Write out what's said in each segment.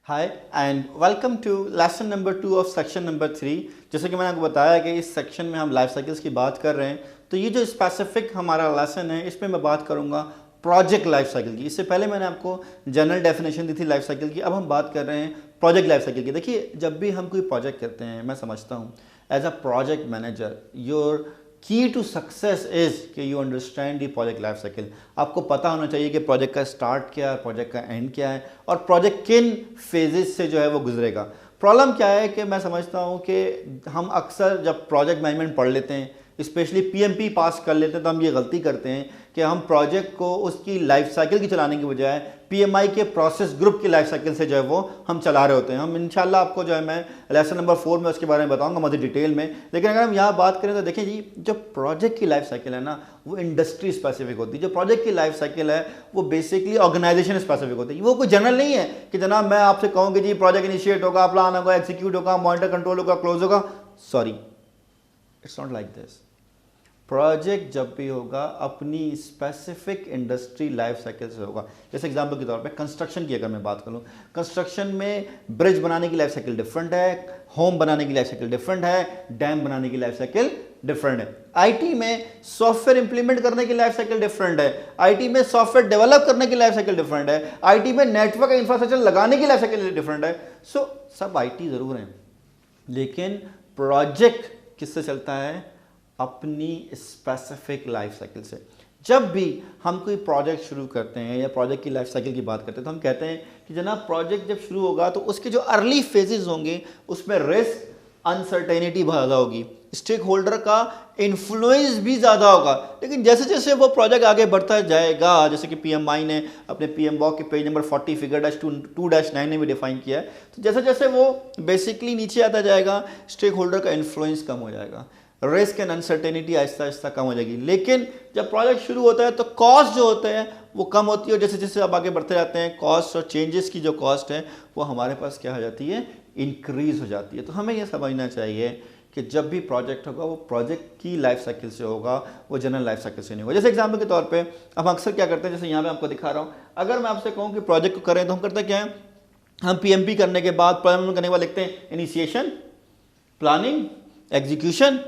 Hi and welcome to lesson number 2 of section number 3। जैसे कि मैंने आपको बताया कि इस सेक्शन में हम लाइफ साइकिल्स की बात कर रहे हैं, तो ये जो स्पेसिफिक हमारा लेसन है इसमें मैं बात करूंगा प्रोजेक्ट लाइफ साइकिल की। इससे पहले मैंने आपको जनरल डेफिनेशन दी थी लाइफ साइकिल की, अब हम बात कर रहे हैं प्रोजेक्ट लाइफ साइकिल की। देखिए, जब भी हम कोई प्रोजेक्ट करते हैं, मैं समझता हूँ as a project manager your key to success is कि you understand the project life cycle. आपको पता होना चाहिए कि प्रोजेक्ट का स्टार्ट क्या है, प्रोजेक्ट का एंड क्या है और प्रोजेक्ट किन फेजेस से जो है वो गुजरेगा। प्रॉब्लम क्या है कि मैं समझता हूँ कि हम अक्सर जब प्रोजेक्ट मैनेजमेंट पढ़ लेते हैं, स्पेशली पीएमपी पास कर लेते हैं, तो हम ये गलती करते हैं कि हम प्रोजेक्ट को उसकी लाइफ साइकिल की चलाने की बजाय पीएमआई के प्रोसेस ग्रुप की लाइफ साइकिल से जो है वो हम चला रहे होते हैं। हम इंशाल्लाह आपको जो है मैं लेसन नंबर 4 में उसके बारे में बताऊंगा मज़ीद डिटेल में। लेकिन अगर हम यहाँ बात करें तो देखिए जी, जो प्रोजेक्ट की लाइफ साइकिल है ना, वो इंडस्ट्री स्पेसिफिक होती है। जो प्रोजेक्ट की लाइफ साइकिल है वो बेसिकली ऑर्गेनाइजेशन स्पेसिफिक होती है। वो कोई जनरल नहीं है कि जनाब मैं आपसे कहूँ कि जी प्रोजेक्ट इनिशिएट होगा, प्लान होगा, एग्जीक्यूट होगा, मॉनिटर कंट्रोल होगा, क्लोज होगा। Sorry, it's not like this. Project जब भी होगा अपनी स्पेसिफिक इंडस्ट्री लाइफ साइकिल से होगा। जैसे एग्जांपल के तौर पे कंस्ट्रक्शन की अगर मैं बात करूं, कंस्ट्रक्शन में ब्रिज बनाने की लाइफ साइकिल डिफरेंट है, होम बनाने की लाइफ साइकिल डिफरेंट है, डैम बनाने की लाइफ साइकिल डिफरेंट है। आईटी में सॉफ्टवेयर इंप्लीमेंट करने की लाइफ साइकिल डिफरेंट है, आईटी में सॉफ्टवेयर डेवलप करने की लाइफ साइकिल डिफरेंट है, आईटी में नेटवर्क इंफ्रास्ट्रक्चर लगाने की लाइफ साइकिल डिफरेंट है। सो सब आईटी जरूर है, लेकिन प्रोजेक्ट किससे चलता है? अपनी स्पेसिफिक लाइफ साइकिल से। जब भी हम कोई प्रोजेक्ट शुरू करते हैं या प्रोजेक्ट की लाइफ साइकिल की बात करते हैं तो हम कहते हैं कि जनाब प्रोजेक्ट जब शुरू होगा तो उसके जो अर्ली फेजेस होंगे उसमें रिस्क अनसर्टेनिटी बहुत ज़्यादा होगी, स्टेक होल्डर का इन्फ्लुएंस भी ज़्यादा होगा। लेकिन जैसे जैसे वो प्रोजेक्ट आगे बढ़ता जाएगा, जैसे कि पीएमआई ने अपने पीएम वॉक के पेज नंबर 40 फिगर-2-9 में भी डिफाइन किया है, तो जैसे जैसे वो बेसिकली नीचे आता जाएगा स्टेक होल्डर का इन्फ्लुएंस कम हो जाएगा, risk and uncertainty Aahista Aahista कम हो जाएगी। लेकिन जब प्रोजेक्ट शुरू होता है तो कॉस्ट जो होते हैं वो कम होती है, और जैसे जैसे आप आगे बढ़ते जाते हैं कॉस्ट और चेंजेस की जो कॉस्ट है वो हमारे पास क्या हो जाती है? इंक्रीज हो जाती है। तो हमें यह समझना चाहिए कि जब भी प्रोजेक्ट होगा वो प्रोजेक्ट की लाइफ साइकिल से होगा, वो जनरल लाइफ साइकिल से नहीं होगा। जैसे एग्जाम्पल के तौर पे हम अक्सर क्या करते हैं, जैसे यहाँ पे आपको दिखा रहा हूँ, अगर मैं आपसे कहूँ कि प्रोजेक्ट को करें तो हम करते क्या है? हम पीएमपी करने के बाद प्लानिंग करने के बाद लिखते हैं initiation, planning, execution,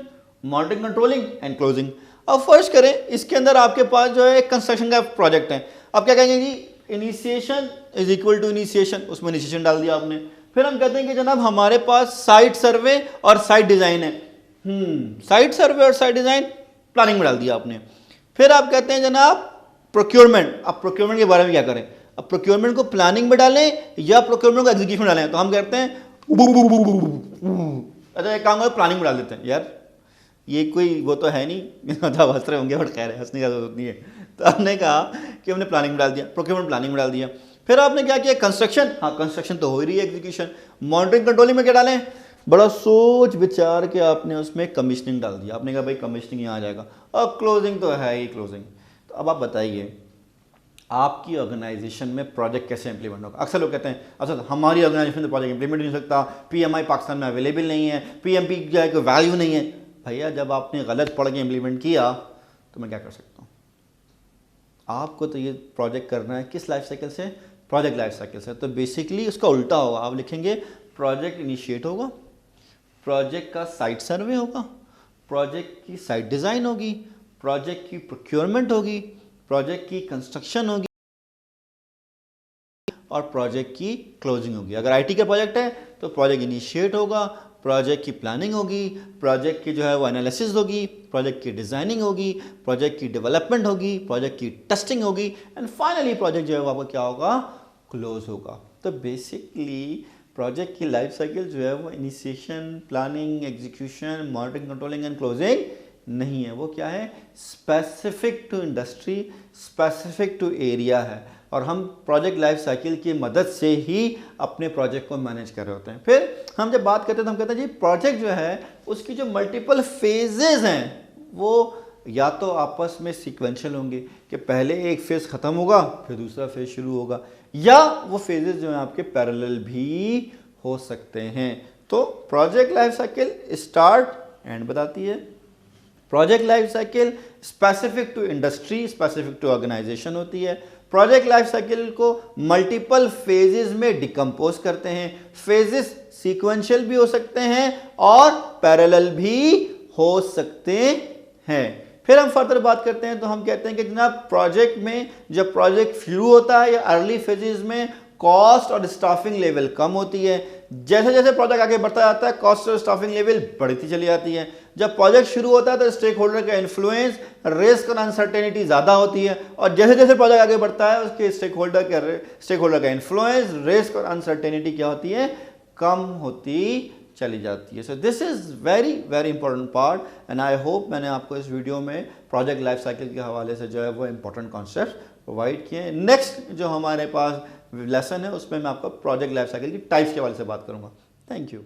monitoring, controlling and closing. अब फर्स्ट करें, इसके अंदर आपके पास जो है कंस्ट्रक्शन का प्रोजेक्ट है। अब क्या कहेंगे जी? Initiation is equal to initiation, उसमें इनिशिएशन डाल दिया आपने। फिर हम कहते हैं कि जनाब हमारे पास साइट सर्वे और साइट डिजाइन है। साइट सर्वे और साइट डिजाइन प्लानिंग में डाल दिया आपने। फिर आप कहते हैं जनाब प्रोक्योरमेंट। अब प्रोक्योरमेंट के बारे में क्या करें? अब प्रोक्योरमेंट को प्लानिंग में डालें या प्रोक्योरमेंट को एग्जीक्यूशन में डालें? तो हम कहते हैं अच्छा एक काम करो, प्लानिंग में डाल देते हैं। यार ये कोई वो तो है नहीं, मतलब हंस रहे होंगे, बट खैर है, हंसने का जरूरत नहीं है। तो हमने कहा कि हमने प्लानिंग में डाल दिया, प्रोक्योरमेंट प्लानिंग में डाल दिया। फिर आपने क्या किया? कंस्ट्रक्शन, हाँ कंस्ट्रक्शन तो हो ही रही है, एग्जीक्यूशन। मॉनिटरिंग कंट्रोलिंग में क्या डालें? बड़ा सोच विचार के आपने उसमें कमीशनिंग डाल दिया। आपने कहा भाई कमीशनिंग यहाँ आ जाएगा, और क्लोजिंग तो है ही क्लोजिंग। तो अब आप बताइए आपकी ऑर्गेनाइजेशन में प्रोजेक्ट कैसे इंप्लीमेंट होगा? अक्सर लोग कहते हैं अच्छा हमारी ऑर्गेनाइजेशन में प्रोजेक्ट इंप्लीमेंट नहीं हो सकता, पीएमआई पाकिस्तान में अवेलेबल नहीं है, पीएमपी की कोई वैल्यू नहीं है। भैया जब आपने गलत पढ़ के इंप्लीमेंट किया तो मैं क्या कर सकता हूँ? आपको तो ये प्रोजेक्ट करना है किस लाइफ साइकिल से? प्रोजेक्ट लाइफ साइकिल से। तो बेसिकली उसका उल्टा होगा, आप लिखेंगे प्रोजेक्ट इनिशिएट होगा, प्रोजेक्ट का साइट सर्वे होगा, प्रोजेक्ट की साइट डिज़ाइन होगी, प्रोजेक्ट की प्रोक्योरमेंट होगी, प्रोजेक्ट की कंस्ट्रक्शन होगी और प्रोजेक्ट की क्लोजिंग होगी। अगर आईटी का प्रोजेक्ट है तो प्रोजेक्ट इनिशिएट होगा, प्रोजेक्ट की प्लानिंग होगी, प्रोजेक्ट की जो है वो एनालिसिस होगी, प्रोजेक्ट की डिज़ाइनिंग होगी, प्रोजेक्ट की डेवलपमेंट होगी, प्रोजेक्ट की टेस्टिंग होगी एंड फाइनली प्रोजेक्ट जो है वो आपका क्या होगा? क्लोज होगा। तो बेसिकली प्रोजेक्ट की लाइफ साइकिल जो है वो initiation, planning, execution, monitoring, controlling and closing नहीं है। वो क्या है? Specific to industry, specific to area है, और हम प्रोजेक्ट लाइफ साइकिल की मदद से ही अपने प्रोजेक्ट को मैनेज कर रहे होते हैं। फिर हम जब बात करते हैं तो हम कहते हैं जी प्रोजेक्ट जो है उसकी जो मल्टीपल फेजेस हैं वो या तो आपस में सीक्वेंशियल होंगे कि पहले एक फेज खत्म होगा फिर दूसरा फेज शुरू होगा, या वो फेजेस जो हैं आपके पैरेलल भी हो सकते हैं। तो project life cycle start and बताती है। Project life cycle specific to industry, specific to organisation होती है। प्रोजेक्ट लाइफ साइकिल को मल्टीपल फेजेस में डिकम्पोज करते हैं। फेजेस सीक्वेंशियल भी हो सकते हैं और पैरेलल भी हो सकते हैं। फिर हम फर्दर बात करते हैं तो हम कहते हैं कि जनाब प्रोजेक्ट में जब प्रोजेक्ट शुरू होता है या अर्ली फेजेस में कॉस्ट और स्टाफिंग लेवल कम होती है। जैसे जैसे प्रोजेक्ट आगे बढ़ता जाता है कॉस्ट और स्टाफिंग लेवल बढ़ती चली जाती है। जब प्रोजेक्ट शुरू होता है तो स्टेक होल्डर का इन्फ्लुएंस, रिस्क और अनसर्टेनिटी ज़्यादा होती है और जैसे जैसे प्रोजेक्ट आगे बढ़ता है उसके स्टेक होल्डर का इन्फ्लुएंस, रिस्क और अनसर्टेनिटी क्या होती है, कम होती चली जाती है। So this is very very important part and I hope मैंने आपको इस वीडियो में प्रोजेक्ट लाइफ साइकिल के हवाले से जो है वो इंपॉर्टेंट कॉन्सेप्ट प्रोवाइड किए। नेक्स्ट जो हमारे पास लेसन है उसमें मैं आपको प्रोजेक्ट लाइफ साइकिल की टाइप्स के हवाले से बात करूंगा। Thank you.